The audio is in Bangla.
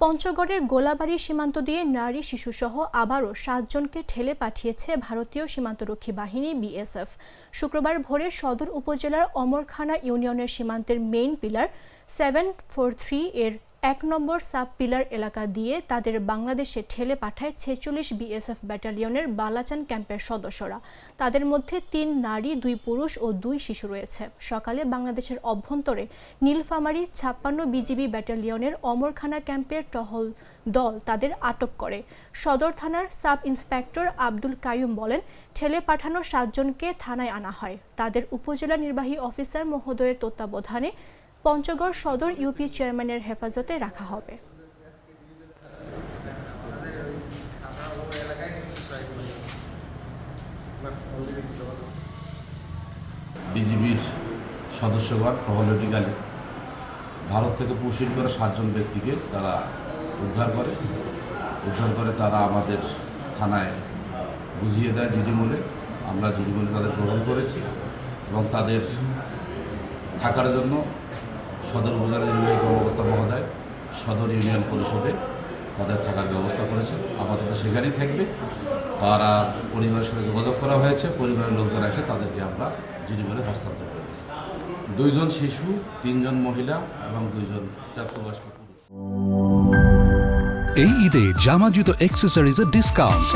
পঞ্চগড়ের গোলাবাড়ি সীমান্ত দিয়ে নারী শিশুসহ আবারও ৭ জনকে ঠেলে পাঠিয়েছে ভারতীয় সীমান্তরক্ষী বাহিনী বিএসএফ। শুক্রবার ভোরে সদর উপজেলার অমরখানা ইউনিয়নের সীমান্তের মেইন পিলার 743 এর ১ নম্বর সাব পিলার এলাকা দিয়ে তাদের বাংলাদেশে ঠেলে পাঠায় ৪৬ বিএসএফ ব্যাটালিয়নের বালাচান ক্যাম্পের সদস্যরা। তাদের মধ্যে ৩ নারী, ২ পুরুষ ও ২ শিশু রয়েছে। সকালে বাংলাদেশের অভ্যন্তরে নীলফামারী ৫৬ বিজিবি ব্যাটালিয়নের অমরখানা ক্যাম্পের টহল দল তাদের আটক করে। সদর থানার সাব ইন্সপেক্টর আব্দুল কাইয়ুম বলেন, ঠেলে পাঠানো ৭ জনকে থানায় আনা হয়। তাদের উপজেলা নির্বাহী অফিসার মহোদয়ের তত্ত্বাবধানে পঞ্চগড় সদর ইউপি চেয়ারম্যানের হেফাজতে রাখা হবে। বিজিবির সদস্যগণ প্রহলটিকালে ভারত থেকে পুশিল করে ৭ জন ব্যক্তিকে তারা উদ্ধার করে তারা আমাদের থানায় বুঝিয়ে দেয় জিডিমূলে। আমরা জিডিমূলে তাদের গ্রহণ করেছি এবং তাদের থাকার জন্য সদর উপজেলা নির্বাহী কর্মকর্তা মহোদয় সদর ইউনিয়ন পরিষদে তাদের থাকার ব্যবস্থা করেছে। আপাতত সেখানেই থাকবে। তারা পরিবারের সাথে যোগাযোগ করা হয়েছে। পরিবারের লোকজন এসে তাদেরকে আমরা জিডিমূলে হস্তান্তর করি। 2 জন শিশু, 3 জন মহিলা এবং 2 জন প্রাপ্তবয়স্ক পুরুষ। এই ঈদে জামা জুতো অ্যাক্সেসরিজের ডিসকাউন্ট।